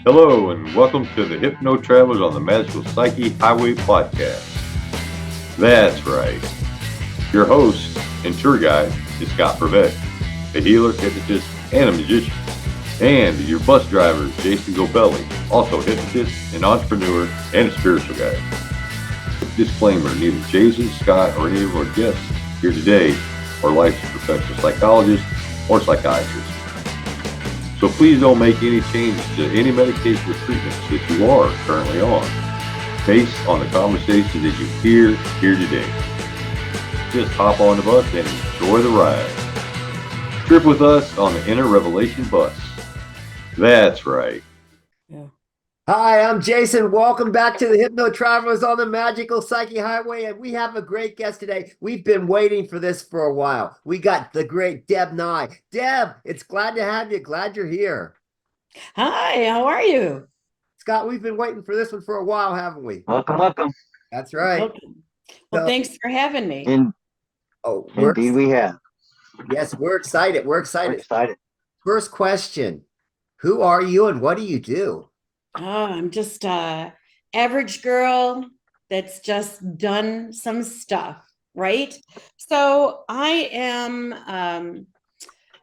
Hello, and welcome to the Hypno Travelers on the Magical Psyche Highway podcast. That's right. Your host and tour guide is Scott Prevett, a healer, hypnotist, and a magician. And your bus driver is Jason Gobelli, also a hypnotist, an entrepreneur, and a spiritual guide. Disclaimer, neither Jason, Scott, or any of our guests here today are licensed professional psychologists or psychiatrists. So please don't make any changes to any medication or treatments that you are currently on based on the conversation that you hear here today. Just hop on the bus and enjoy the ride. Trip with us on the Inner Revelation bus. That's right. Yeah. Hi, I'm Jason. Welcome back to the Hypno Travelers on the Magical Psyche Highway, and we have a great guest today. We've been waiting for this for a while. We got the great Deb Nye. Deb, it's glad to have you. Glad you're here. Hi, how are you? Scott, we've been waiting for this one for a while, haven't we? Welcome. That's right. Welcome. Well, thanks for having me. Indeed, we have. Yes, we're excited. We're excited. We're excited. First question, who are you and what do you do? Oh, I'm just a average girl that's just done some stuff, right? So I am,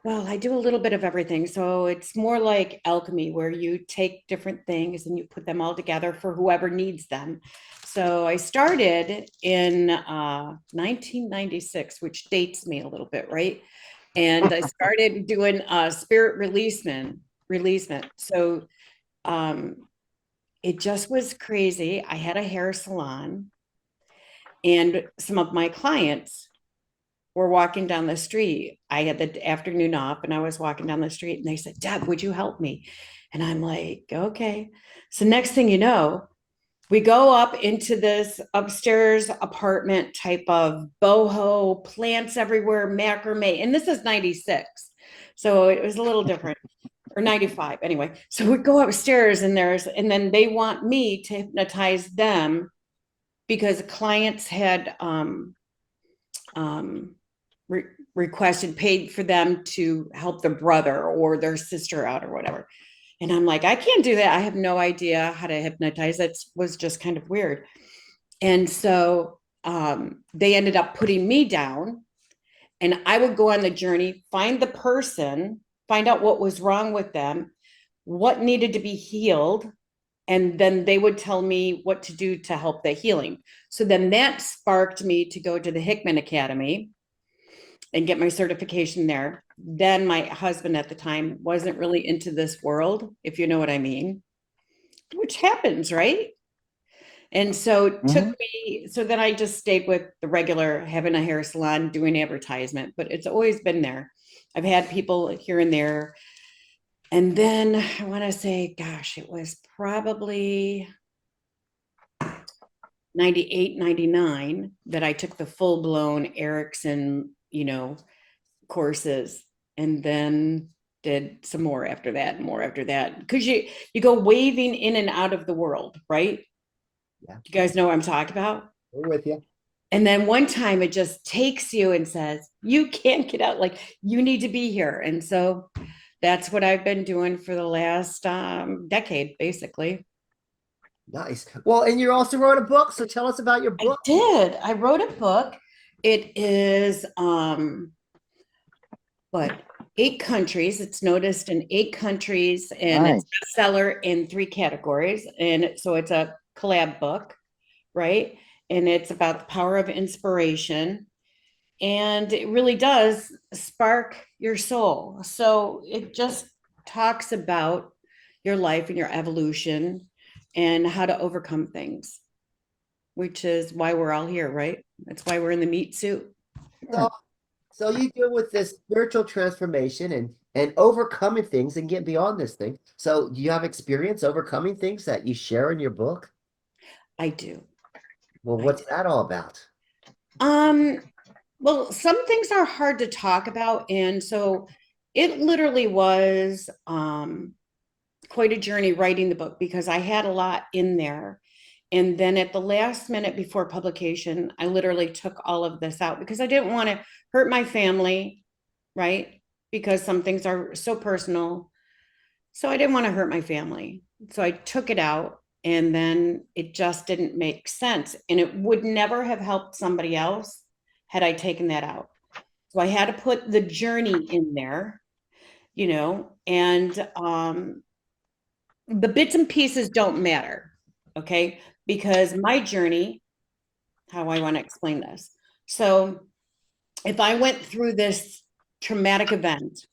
well, I do a little bit of everything. So it's more like alchemy, where you take different things and you put them all together for whoever needs them. So I started in 1996, which dates me a little bit, right? And I started doing spirit releasement. So it just was crazy. I had a hair salon, and some of my clients were walking down the street. I had the afternoon off, and I was walking down the street, and they said, "Deb, would you help me?" And I'm like, "Okay." So next thing you know, we go up into this upstairs apartment type of boho, plants everywhere, macrame, and this is 96. So it was a little different. Or 95 anyway. So we go upstairs and then they want me to hypnotize them because clients had requested, paid for them to help their brother or their sister out or whatever. And I'm like, I can't do that. I have no idea how to hypnotize. That was just kind of weird. And so they ended up putting me down, and I would go on the journey, find the person, find out what was wrong with them, what needed to be healed, and then they would tell me what to do to help the healing. So then that sparked me to go to the Hickman Academy and get my certification there. Then my husband at the time wasn't really into this world, if you know what I mean, which happens, right? And so it took me, so then I just stayed with the regular having a hair salon, doing advertisement, but it's always been there. I've had people here and there. And then I want to say, gosh, it was probably 98, 99 that I took the full blown Erickson, courses, and then did some more after that and more after that. Because you go waving in and out of the world, right? Yeah. You guys know what I'm talking about? We're with you. And then one time it just takes you and says, you can't get out, like you need to be here. And so that's what I've been doing for the last decade, basically. Nice. Well, and you also wrote a book. So tell us about your book. I did. I wrote a book. It is, 8 countries. It's noticed in 8 countries, and Nice. It's a bestseller in 3 categories. And so it's a collab book, right? And it's about the power of inspiration. And it really does spark your soul. So it just talks about your life and your evolution and how to overcome things, which is why we're all here, right? That's why we're in the meat suit. So you deal with this spiritual transformation and overcoming things and get beyond this thing. So do you have experience overcoming things that you share in your book? I do. Well, what's that all about? Well, some things are hard to talk about. And so it literally was quite a journey writing the book, because I had a lot in there. And then at the last minute before publication, I literally took all of this out because I didn't want to hurt my family, right? Because some things are so personal. So I didn't want to hurt my family. So I took it out, and then it just didn't make sense. And it would never have helped somebody else had I taken that out. So I had to put the journey in there, and the bits and pieces don't matter. Okay. Because my journey, how I want to explain this. So if I went through this traumatic event,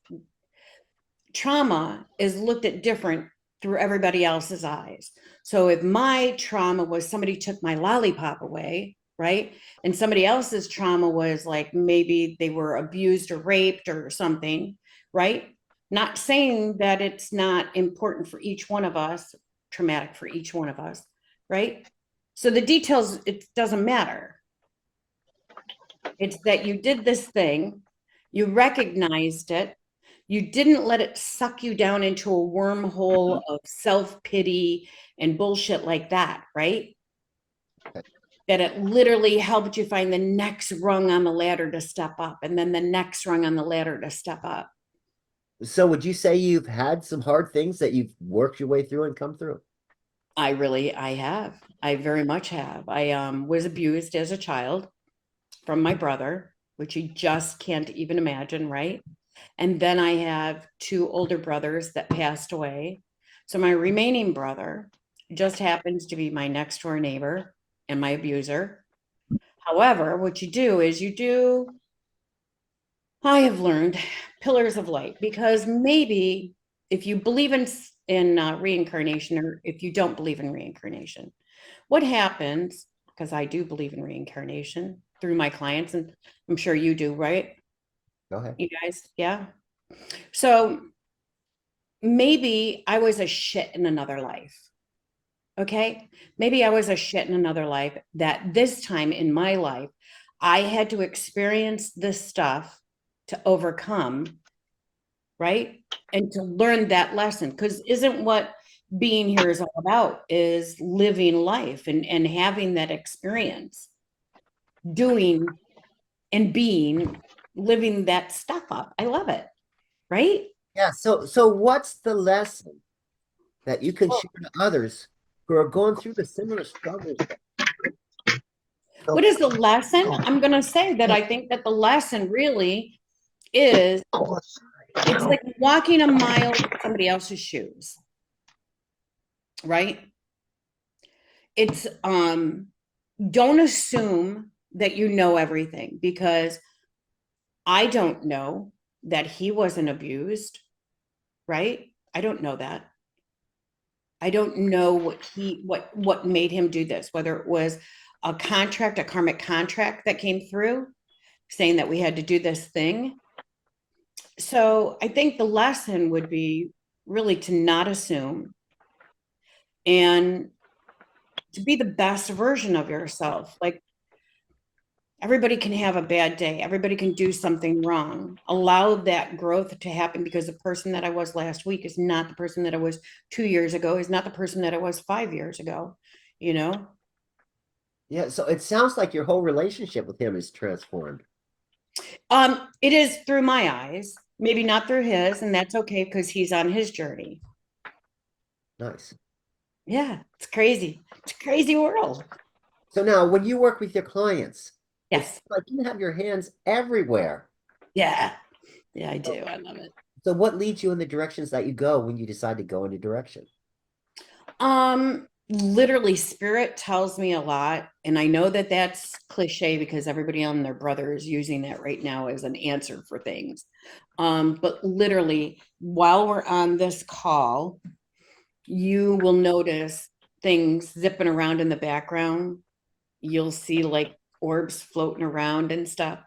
trauma is looked at different through everybody else's eyes. So if my trauma was somebody took my lollipop away, right? And somebody else's trauma was like maybe they were abused or raped or something, right? Not saying that it's not important for each one of us, traumatic for each one of us, right? So the details, it doesn't matter. It's that you did this thing, you recognized it, you didn't let it suck you down into a wormhole of self-pity and bullshit like that, right? That it literally helped you find the next rung on the ladder to step up, and then the next rung on the ladder to step up. So would you say you've had some hard things that you've worked your way through and come through? I have. I very much have. I was abused as a child from my brother, which you just can't even imagine, right? And then I have two older brothers that passed away. So my remaining brother just happens to be my next door neighbor and my abuser. However, what you do is I have learned pillars of light, because maybe if you believe in reincarnation, or if you don't believe in reincarnation, what happens, because I do believe in reincarnation through my clients, and I'm sure you do, right? Go ahead. You guys, yeah. So maybe I was a shit in another life. Okay. Maybe I was a shit in another life, that this time in my life, I had to experience this stuff to overcome, right? And to learn that lesson. Because isn't what being here is all about, is living life and having that experience, doing and being, living that stuff up. I love it. Right? Yeah. So what's the lesson that you can share to others who are going through the similar struggles? What is the lesson? I'm going to say that I think that the lesson really is, it's like walking a mile in somebody else's shoes, right? It's don't assume that you know everything, because I don't know that he wasn't abused, right? I don't know that. I don't know what made him do this, whether it was a contract, a karmic contract that came through saying that we had to do this thing. So I think the lesson would be really to not assume, and to be the best version of yourself. Like, everybody can have a bad day. Everybody can do something wrong. Allow that growth to happen, because the person that I was last week is not the person that I was 2 years ago, is not the person that I was 5 years ago, you know? Yeah. So it sounds like your whole relationship with him is transformed. It is through my eyes, maybe not through his, and that's okay, because he's on his journey. Nice. Yeah, it's crazy. It's a crazy world. So now when you work with your clients, Yes. it's like you have your hands everywhere. Yeah. Yeah, I do. I love it. So what leads you in the directions that you go when you decide to go in a direction? Literally, spirit tells me a lot, and I know that that's cliche, because everybody and their brother is using that right now as an answer for things. But literally, while we're on this call, you will notice things zipping around in the background. You'll see like orbs floating around and stuff.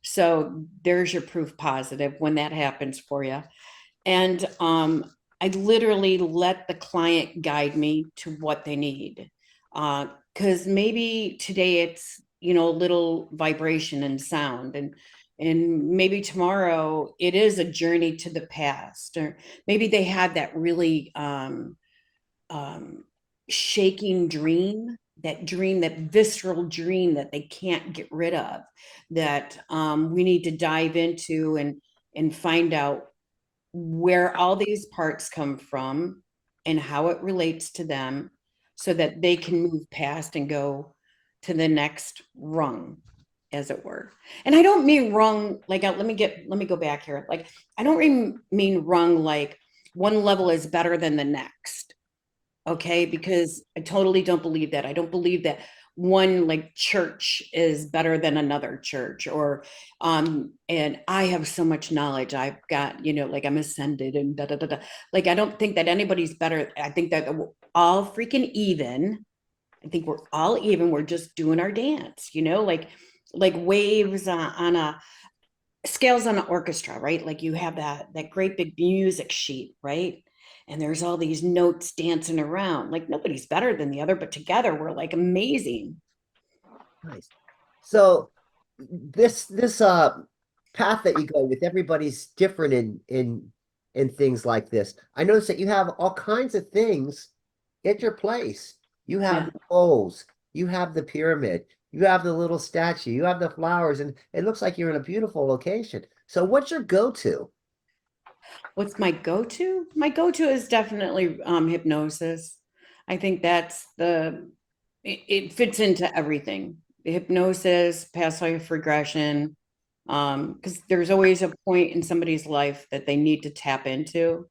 So there's your proof positive when that happens for you. And I literally let the client guide me to what they need. Because maybe today it's, a little vibration and sound, and maybe tomorrow it is a journey to the past, or maybe they had that really shaking dream, that visceral dream that they can't get rid of, that we need to dive into and find out where all these parts come from and how it relates to them so that they can move past and go to the next rung, as it were. And I don't mean rung, like, let me go back here. Like, I don't mean rung like one level is better than the next. Okay, because I totally don't believe that. I don't believe that one like church is better than another church, or and I have so much knowledge. I've got, like I'm ascended and da da da da. Like, I don't think that anybody's better. I think that we're all freaking even. I think we're all even. We're just doing our dance, like waves on a scales on an orchestra, right? Like you have that great big music sheet, right? And there's all these notes dancing around. Like nobody's better than the other, but together we're like amazing. Nice. So this path that you go with, everybody's different in things like this. I noticed that you have all kinds of things at your place. You have Yeah. the bowls, you have the pyramid, you have the little statue, you have the flowers, and it looks like you're in a beautiful location. So what's your go-to? What's my go-to? My go-to is definitely hypnosis. I think that's it fits into everything. The hypnosis, past life regression, because there's always a point in somebody's life that they need to tap into,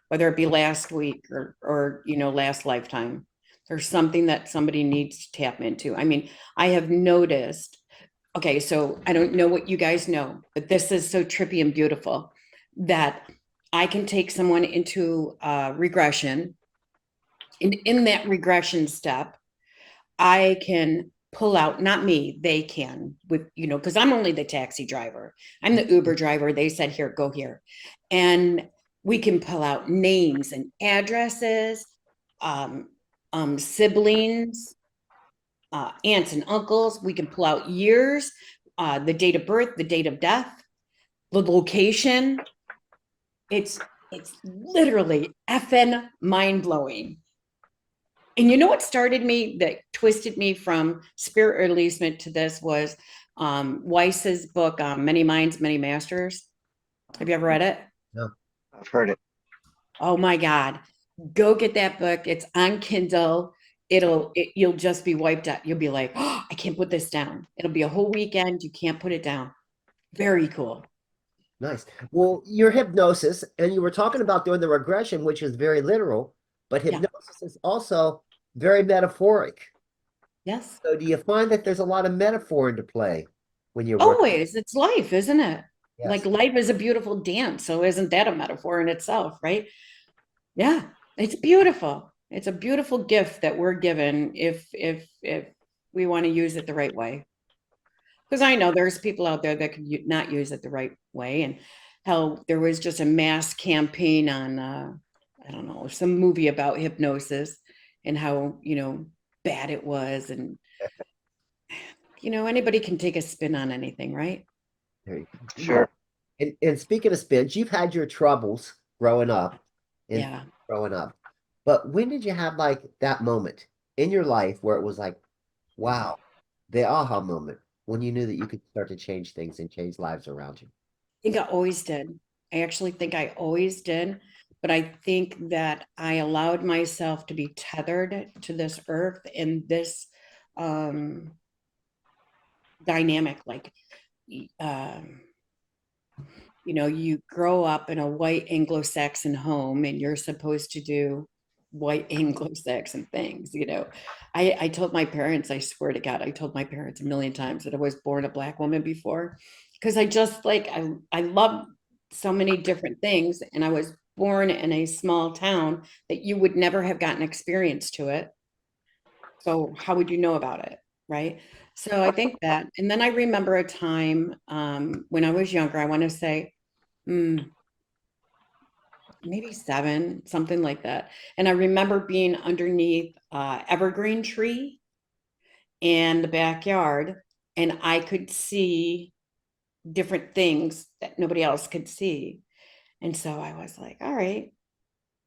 whether it be last week or last lifetime. There's something that somebody needs to tap into. I mean, I have noticed, okay, so I don't know what you guys know, but this is so trippy and beautiful that I can take someone into regression. In that regression step, I can pull out, not me, they can, with, because I'm only the taxi driver. I'm the Uber driver. They said, here, go here. And we can pull out names and addresses, siblings, aunts and uncles. We can pull out years, the date of birth, the date of death, the location. It's literally effing mind-blowing. And you know what started me, that twisted me from spirit releasement to this, was Weiss's book, Many Minds, Many Masters. Have you ever read it? No. I've heard it. Oh my God. Go get that book. It's on Kindle. You'll just be wiped out. You'll be like, oh, I can't put this down. It'll be a whole weekend. You can't put it down. Very cool. Nice. Well, your hypnosis, and you were talking about doing the regression, which is very literal, but Yeah. hypnosis is also very metaphoric. Yes. So do you find that there's a lot of metaphor into play when you're working? Always. It's life, isn't it? Like Yes. life is a beautiful dance. So isn't that a metaphor in itself, right? Yeah. It's beautiful. It's a beautiful gift that we're given if we want to use it the right way. Because I know there's people out there that could not use it the right way. And hell, there was just a mass campaign on, I don't know, some movie about hypnosis and how, bad it was. And, anybody can take a spin on anything, right? There you go. Sure. And speaking of spins, you've had your troubles growing up Yeah. But when did you have like that moment in your life where it was like, wow, the aha moment when you knew that you could start to change things and change lives around you? I think I always did. I actually think I always did. But I think that I allowed myself to be tethered to this earth in this dynamic. Like, you grow up in a white Anglo-Saxon home and you're supposed to do white Anglo-Saxon things. I told my parents, I swear to God, I told my parents a million times that I was born a Black woman before, because I just I love so many different things. And I was born in a small town that you would never have gotten experience to it. So how would you know about it? Right. So I think that, and then I remember a time when I was younger, I want to say, maybe 7, something like that. And I remember being underneath evergreen tree in the backyard, and I could see different things that nobody else could see. And so I was like, all right,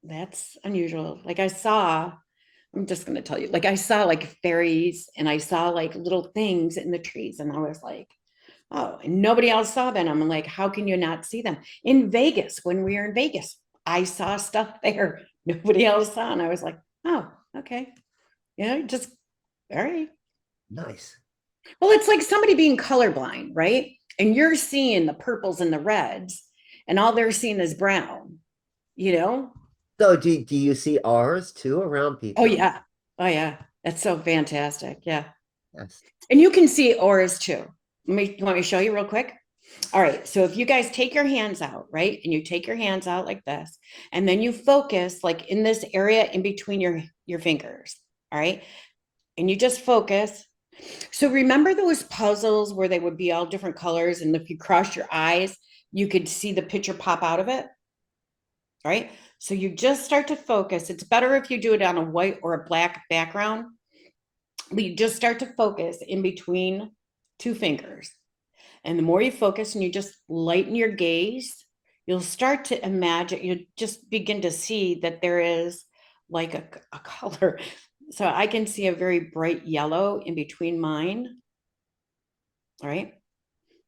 that's unusual. Like I'm just going to tell you, like I saw like fairies and I saw like little things in the trees. And I was like, Oh, and nobody else saw them. I'm like, how can you not see them? In Vegas, when we were in Vegas, I saw stuff there nobody else saw. And I was like, oh, okay. Just all right. Nice. Well, it's like somebody being colorblind, right? And you're seeing the purples and the reds, and all they're seeing is brown, you know? So do you see R's too around people? Oh, yeah. Oh, yeah. That's so fantastic. Yeah. Yes. And you can see auras too. You want me to show you real quick? All right. So if you guys take your hands out, right? And you take your hands out like this, and then you focus like in this area in between your fingers. All right. And you just focus. So remember those puzzles where they would be all different colors, and if you cross your eyes, you could see the picture pop out of it, right? So you just start to focus. It's better if you do it on a white or a black background, but you just start to focus in between two fingers. And the more you focus and you just lighten your gaze, you'll start to imagine, you just begin to see that there is like a color. So I can see a very bright yellow in between mine. All right.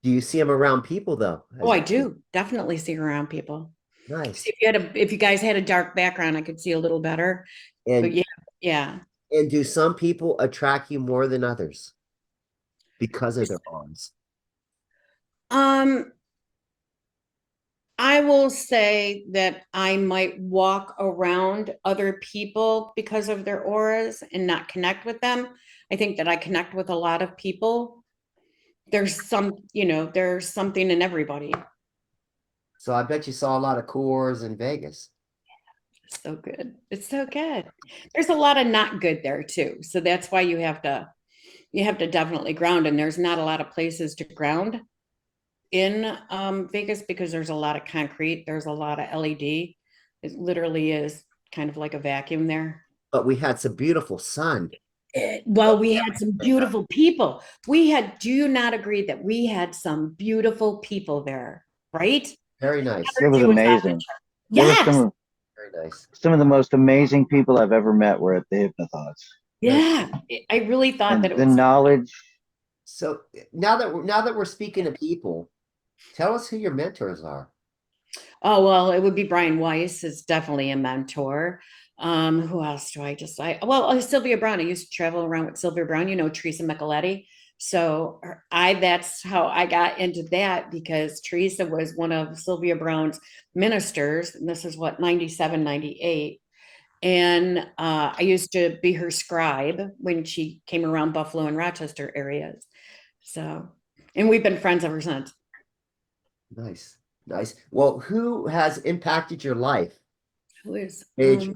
Do you see them around people though? Oh, I do definitely see around people. Nice. See, if you guys had a dark background, I could see a little better. But And yeah. and do some people attract you more than others because of their arms? I will say that I might walk around other people because of their auras and not connect with them. I think that I connect with a lot of people. There's there's something in everybody. So I bet you saw a lot of cores in Vegas. It's so good. It's so good. There's a lot of not good there too. So that's why you have to definitely ground. And there's not a lot of places to ground in Vegas because there's a lot of concrete. There's a lot of LED. It literally is kind of like a vacuum there. But we had some beautiful sun. Well, we had some beautiful people. Do you not agree that we had some beautiful people there, right? Very nice. It was amazing. Yes. Very nice. Some of the most amazing people I've ever met were at the Hypnothons. Yeah. I really thought And that it the was knowledge. So now that we're speaking to people, tell us who your mentors are. Oh, well, it would be Brian Weiss is definitely a mentor. Who else do Sylvia Brown. I used to travel around with Sylvia Brown, Teresa Micheletti. So that's how I got into that, because Teresa was one of Sylvia Brown's ministers. And this is what, 97, 98. And I used to be her scribe when she came around Buffalo and Rochester areas. So, and we've been friends ever since. Nice. Nice. Well, who has impacted your life? Who is? Major.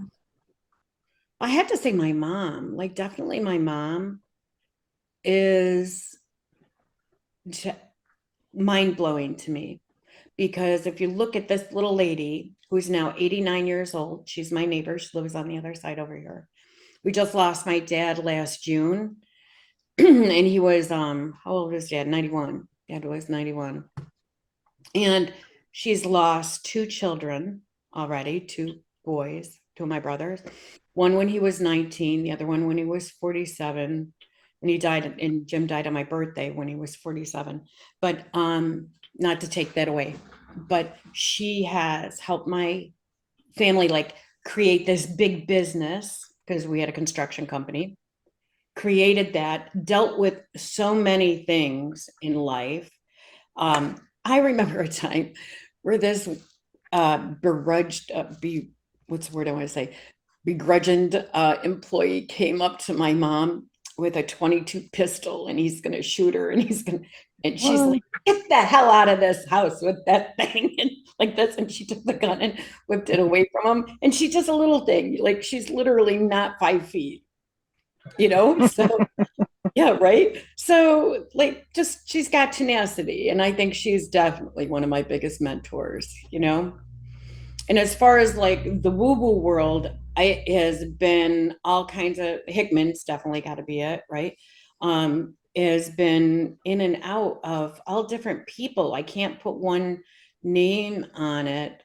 I had to say my mom. Like, definitely my mom is mind-blowing to me, because if you look at this little lady who's now 89 years old, she's my neighbor. She lives on the other side over here. We just lost my dad last June. And he was how old was dad? 91. Dad was 91. And she's lost two children already, two boys, two of my brothers. One when he was 19, the other one when he was 47. And he died, and Jim died on my birthday when he was 47. But not to take that away, but she has helped my family like create this big business, because we had a construction company, created that, dealt with so many things in life. I remember a time where this begrudged, what's the word I want to say? Begrudged employee came up to my mom with a 22 pistol, and he's going to shoot her, and she's like, get the hell out of this house with that thing, and like this. And she took the gun and whipped it away from him. And she's just a little thing, like she's literally not 5 feet, so yeah, right. So like, just, she's got tenacity, and I think she's definitely one of my biggest mentors. And as far as like the woo-woo world, it has been all kinds of, Hickman's definitely got to be it, right? Has been in and out of all different people. I can't put one name on it.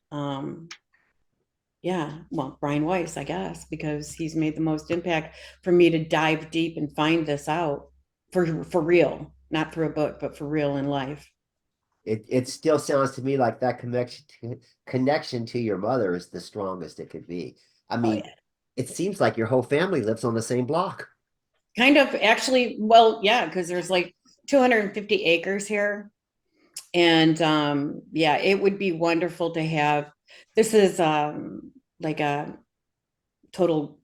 Yeah, well, Brian Weiss, I guess, because he's made the most impact for me to dive deep and find this out for real, not through a book, but for real in life. It still sounds to me like that connection to your mother is the strongest it could be. I Oh, mean, yeah. it seems like your whole family lives on the same block. Kind of actually, well, yeah, because there's like 250 acres here. And yeah, it would be wonderful to have. This is like a total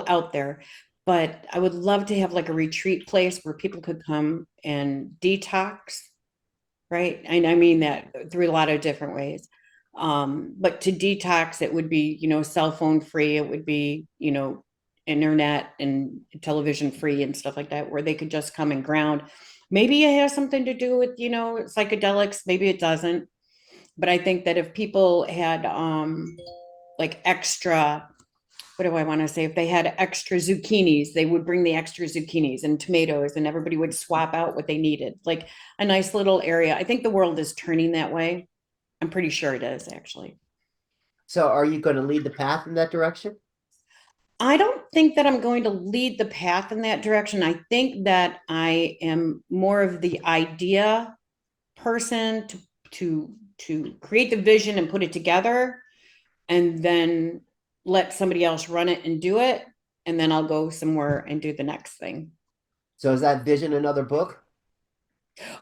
out there, but I would love to have like a retreat place where people could come and detox, right? And I mean that through a lot of different ways. But to detox, it would be, cell phone free, it would be, internet and television free and stuff like that, where they could just come and ground. Maybe it has something to do with, psychedelics, maybe it doesn't. But I think that if people had like extra, what do I want to say? If they had extra zucchinis, they would bring the extra zucchinis and tomatoes, and everybody would swap out what they needed. Like a nice little area. I think the world is turning that way. I'm pretty sure it is, actually. So are you going to lead the path in that direction? I don't think that I'm going to lead the path in that direction. I think that I am more of the idea person to create the vision and put it together, and then let somebody else run it and do it, and then I'll go somewhere and do the next thing. So is that vision another book?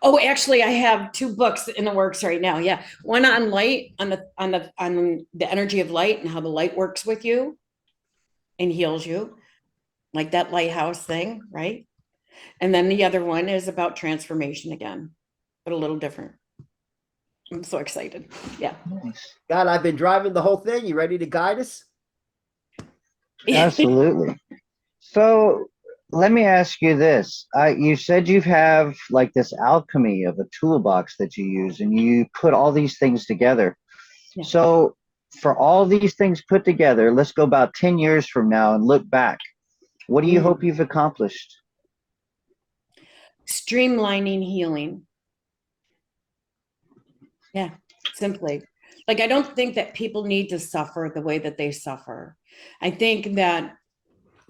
Oh, actually, I have 2 books in the works right now. Yeah, one on light, on the energy of light and how the light works with you and heals you, like that lighthouse thing, right? And then the other one is about transformation again, but a little different. I'm so excited. Yeah. Nice. God, I've been driving the whole thing. You ready to guide us? Absolutely. So let me ask you this. You said you have like this alchemy of a toolbox that you use and you put all these things together. Yeah. So for all these things put together, let's go about 10 years from now and look back. What do you hope you've accomplished? Streamlining healing. Yeah, simply. Like, I don't think that people need to suffer the way that they suffer. I think that,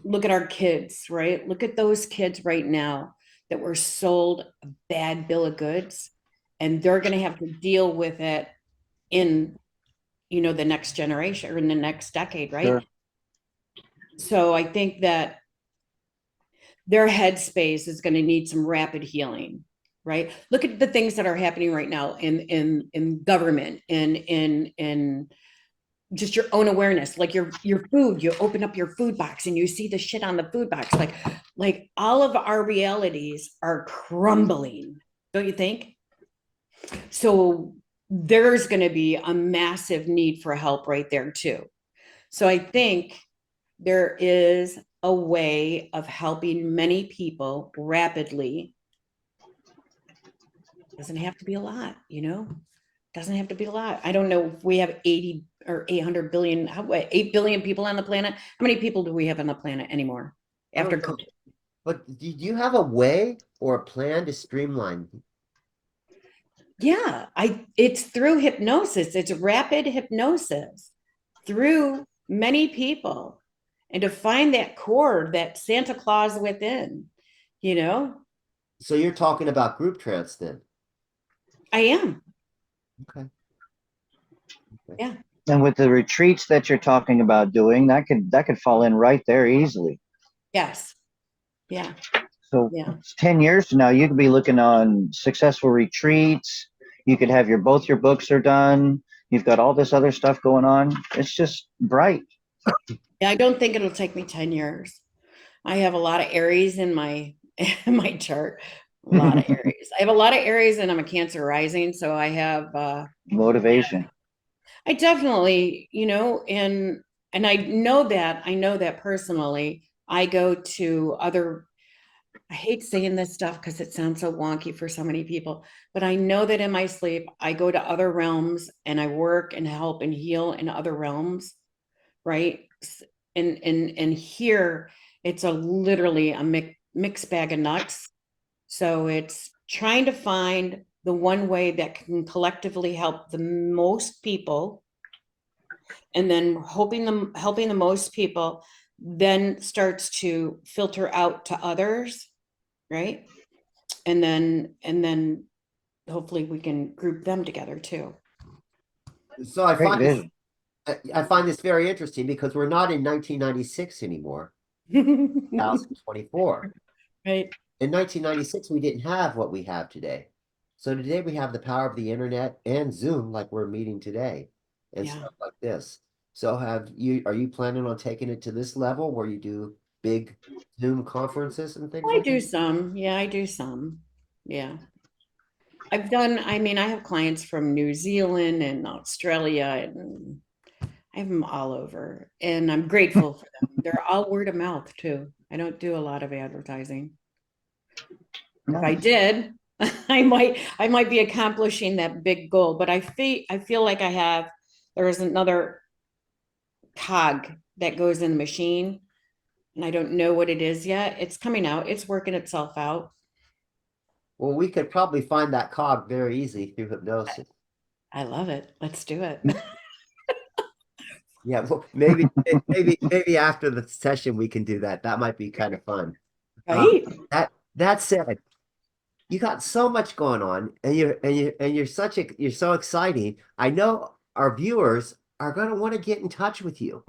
look at our kids, right? Look at those kids right now that were sold a bad bill of goods, and they're going to have to deal with it in, the next generation or in the next decade, right? Sure. So I think that their headspace is going to need some rapid healing, right? Look at the things that are happening right now in government, in just your own awareness, like your food. You open up your food box and you see the shit on the food box. Like all of our realities are crumbling, don't you think? So there's going to be a massive need for help right there too. So I think there is a way of helping many people rapidly. Doesn't have to be a lot, doesn't have to be a lot. I don't know if we have 80 or 800 billion, 8 billion people on the planet. How many people do we have on the planet anymore after COVID? But do you have a way or a plan to streamline? Yeah, it's through hypnosis. It's rapid hypnosis through many people, and to find that core, that Santa Claus within, So you're talking about group trance then? I am. Okay. Yeah. And with the retreats that you're talking about doing, that could fall in right there easily. Yes. Yeah. So Yeah. 10 years from now, you could be looking on successful retreats. You could have both your books are done. You've got all this other stuff going on. It's just bright. Yeah, I don't think it'll take me 10 years. I have a lot of Aries in my my chart. A lot of Aries. I have a lot of Aries, and I'm a Cancer rising, so I have Motivation. I definitely, and I know that personally. I go to other, I hate saying this stuff because it sounds so wonky for so many people, but I know that in my sleep, I go to other realms and I work and help and heal in other realms, right? And here it's literally a mixed bag of nuts. So it's trying to find the one way that can collectively help the most people, and then helping the most people then starts to filter out to others, right? And then hopefully we can group them together too. So I Great find this, vision. I find this very interesting because we're not in 1996 anymore, 2024. Right. In 1996, we didn't have what we have today. So today we have the power of the internet and Zoom, like we're meeting today, and Yeah. stuff like this. So are you planning on taking it to this level where you do big Zoom conferences and things I like do that? some. Yeah, I do some. Yeah. I have clients from New Zealand and Australia, and I have them all over. And I'm grateful for them. They're all word of mouth too. I don't do a lot of advertising. If I Nice. did, I might be accomplishing that big goal, but I feel like there is another cog that goes in the machine, and I don't know what it is yet. It's coming out. It's working itself out. Well, we could probably find that cog very easy through hypnosis. I love it. Let's do it. Yeah, well, maybe after the session we can do that. That might be kind of fun. Right? That said, you got so much going on, and you're so exciting. I know our viewers are going to want to get in touch with you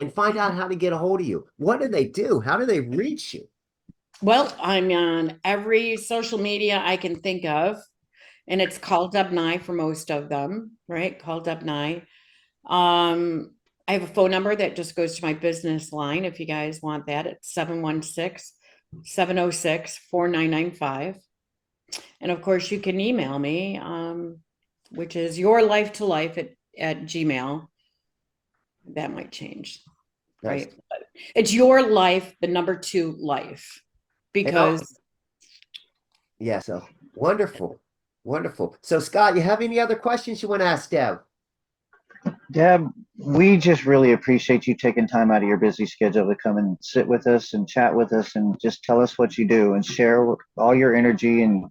and find out how to get a hold of you. What do they do? How do they reach you? Well, I'm on every social media I can think of, and it's called Deb Nye for most of them, right? Called Deb Nye. I have a phone number that just goes to my business line if you guys want that. It's 716-706-4995. And of course, you can email me, which is yourlifetolife at Gmail. That might change, Nice. right? But it's your life, the number 2 life, because Yeah, so wonderful. Wonderful. So Scott, you have any other questions you want to ask Deb? Deb, we just really appreciate you taking time out of your busy schedule to come and sit with us and chat with us and just tell us what you do and share all your energy and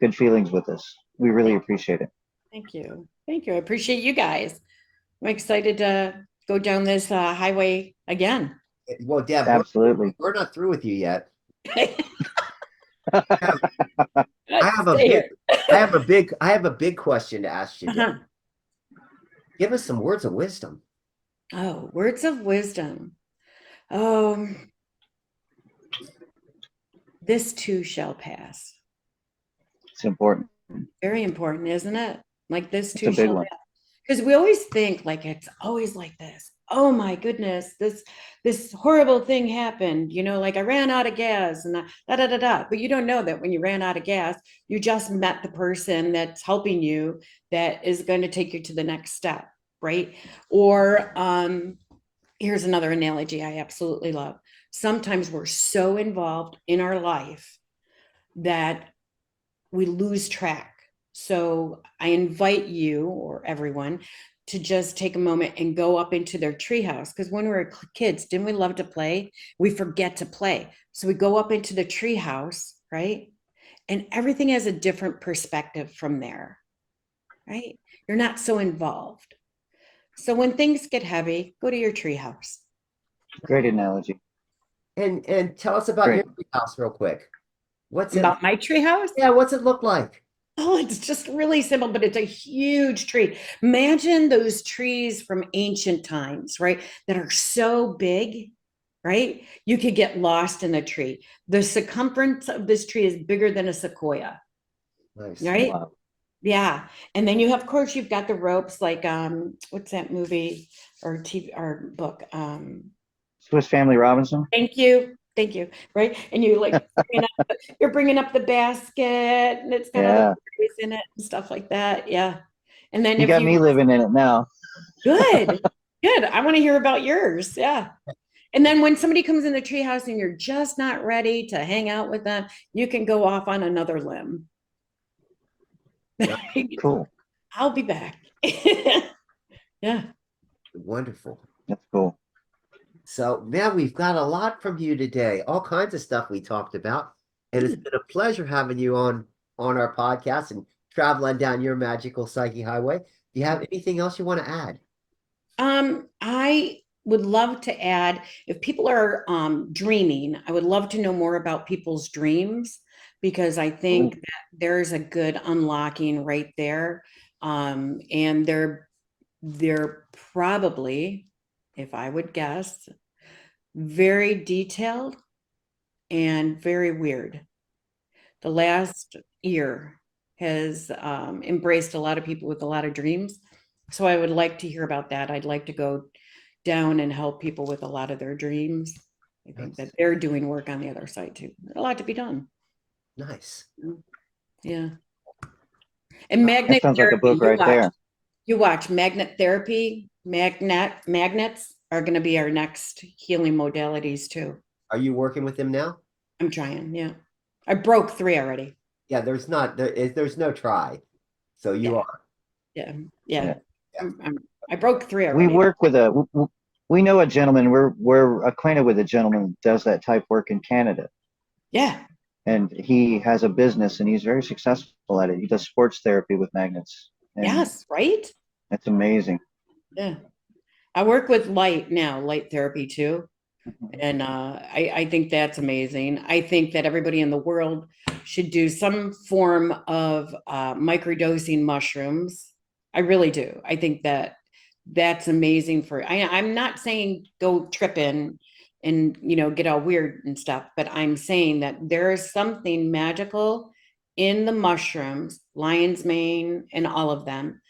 good feelings with us. We really appreciate it. thank you. Thank you. I appreciate you guys. I'm excited to go down this highway again. Well, Deb, Absolutely. we're not through with you yet. Stay I have a here. I have a big question to ask you, Deb. Uh-huh. Give us some words of wisdom. Oh, words of wisdom. Oh, this too shall pass. It's important. Very important, isn't it? Like this It's too a big shall one. pass. Because we always think like it's always like this. Oh my goodness, this horrible thing happened. Like I ran out of gas and da da da da. But you don't know that when you ran out of gas, you just met the person that's helping you that is going to take you to the next step, right? Or here's another analogy I absolutely love. Sometimes we're so involved in our life that we lose track. So I invite you or everyone to just take a moment and go up into their treehouse. Because when we were kids, didn't we love to play? We forget to play. So we go up into the treehouse, right? And everything has a different perspective from there, right? You're not so involved. So when things get heavy, go to your treehouse. Great analogy. And tell us about Great. your house real quick. What's it? About my treehouse? Yeah, what's it look like? Oh, it's just really simple, but it's a huge tree. Imagine those trees from ancient times, right? That are so big, right? You could get lost in the tree. The circumference of this tree is bigger than a sequoia, Nice. right? Wow. Yeah. And then of course, you've got the ropes like what's that movie or TV or book? Swiss Family Robinson. Thank you. Thank you. Right. And you're bringing up the basket and it's got all the Yeah. berries in it and stuff like that. Yeah. And then You got me living in it now. good, good. I want to hear about yours. Yeah. And then when somebody comes in the treehouse and you're just not ready to hang out with them, you can go off on another limb. Cool. I'll be back. Yeah. Wonderful. That's cool. So now we've got a lot from you today, all kinds of stuff we talked about. And it's been a pleasure having you on our podcast and traveling down your magical psyche highway. Do you have anything else you want to add? I would love to add if people are dreaming, I would love to know more about people's dreams because I think that there's a good unlocking right there. And they're probably, if I would guess, very detailed and very weird. The last year has embraced a lot of people with a lot of dreams. So I would like to hear about that. I'd like to go down and help people with a lot of their dreams. I think that they're doing work on the other side too. A lot to be done. Nice. Yeah. And magnet That sounds like a therapy, book right there. you watch magnet therapy. Magnets are going to be our next healing modalities too. Are you working with them now? I'm trying. Yeah. I broke 3 already. Yeah, there's no try. So you are. Yeah. I broke 3 already. We work with we know a gentleman, we're acquainted with a gentleman who does that type work in Canada. Yeah. And he has a business and he's very successful at it. He does sports therapy with magnets. Yes, right? That's amazing. Yeah. I work with light therapy too. And I think that's amazing. I think that everybody in the world should do some form of microdosing mushrooms. I really do. I think that that's amazing I'm not saying go tripping and, get all weird and stuff, but I'm saying that there is something magical in the mushrooms, lion's mane and all of them,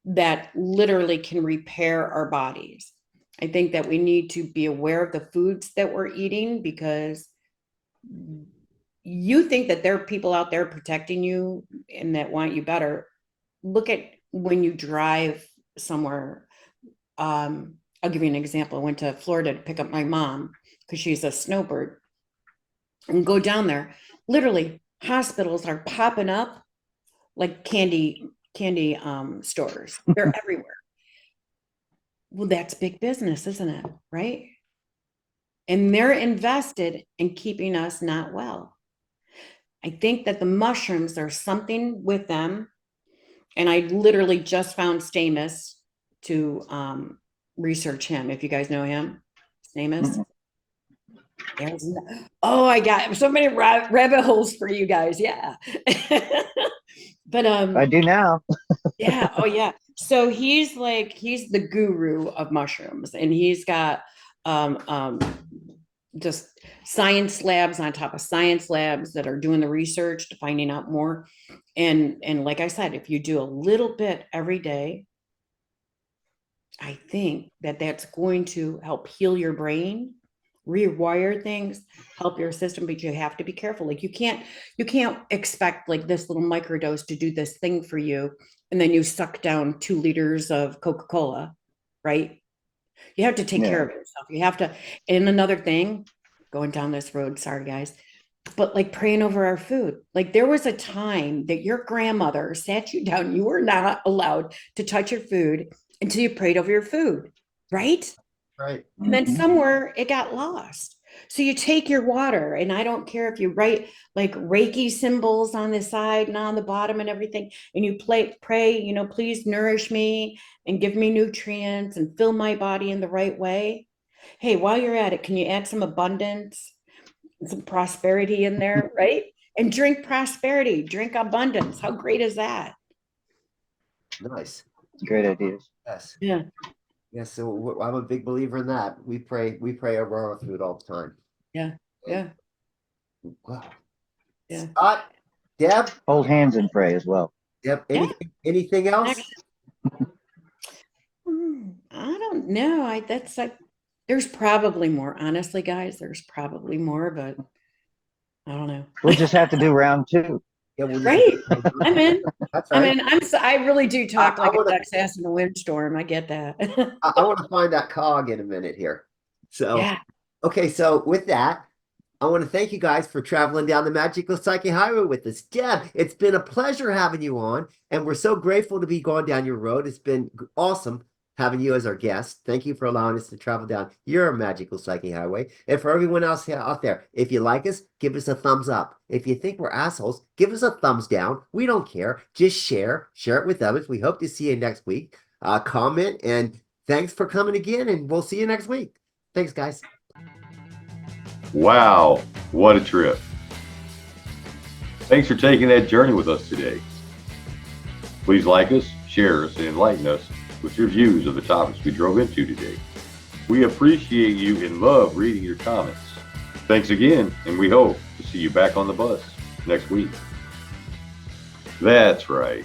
that literally can repair our bodies. I think that we need to be aware of the foods that we're eating, because you think that there are people out there protecting you and that want you better. Look at when you drive somewhere. I'll give you an example. I went to Florida to pick up my mom because she's a snowbird, and go down there. Literally, hospitals are popping up like candy stores. They're everywhere. Well, that's big business, isn't it? Right? And they're invested in keeping us not well. I think that the mushrooms, there's something with them. And I literally just found Stamos to research him. If you guys know him, Stamos. Oh, I got so many rabbit holes for you guys. Yeah. But I do now. yeah. Oh yeah. So he's the guru of mushrooms, and he's got just science labs on top of science labs that are doing the research to finding out more. And like I said, if you do a little bit every day, I think that that's going to help heal your brain, rewire things, help your system, but you have to be careful. Like you can't expect like this little microdose to do this thing for you, and then you suck down 2 liters of Coca-Cola, right? You have to take care of yourself. You have to. And another thing, going down this road, sorry guys, but like praying over our food. Like there was a time that your grandmother sat you down. You were not allowed to touch your food until you prayed over your food, right? Right. And then somewhere it got lost. So you take your water, and I don't care if you write like Reiki symbols on the side and on the bottom and everything, and you pray, please nourish me and give me nutrients and fill my body in the right way. Hey, while you're at it, can you add some abundance and some prosperity in there, right? And drink prosperity, drink abundance. How great is that? Nice. Great ideas. Yes. Yeah. Yes. So I'm a big believer in that. We pray over our food all the time. Yeah. Yeah. Wow. Yeah. Scott, Deb, Hold hands and pray as well. Deb, anything else? I don't know. That's like, there's probably more. Honestly, guys, there's probably more, but I don't know. We'll just have to do round 2. Yeah, Right. I'm in. That's right. I really do talk like wanna, a duck's ass in a windstorm. I get that. I want to find that cog in a minute here. So, yeah. Okay. So with that, I want to thank you guys for traveling down the magical psychic highway with us. Deb, it's been a pleasure having you on, and we're so grateful to be going down your road. It's been awesome having you as our guest. Thank you for allowing us to travel down your magical psychic highway. And for everyone else out there, if you like us, give us a thumbs up. If you think we're assholes, give us a thumbs down. We don't care. Just share it with others. We hope to see you next week. Comment, and thanks for coming again, and we'll see you next week. Thanks, guys. Wow, what a trip. Thanks for taking that journey with us today. Please like us, share us, and enlighten us with your views of the topics we drove into today. We appreciate you and love reading your comments. Thanks again, and we hope to see you back on the bus next week. That's right.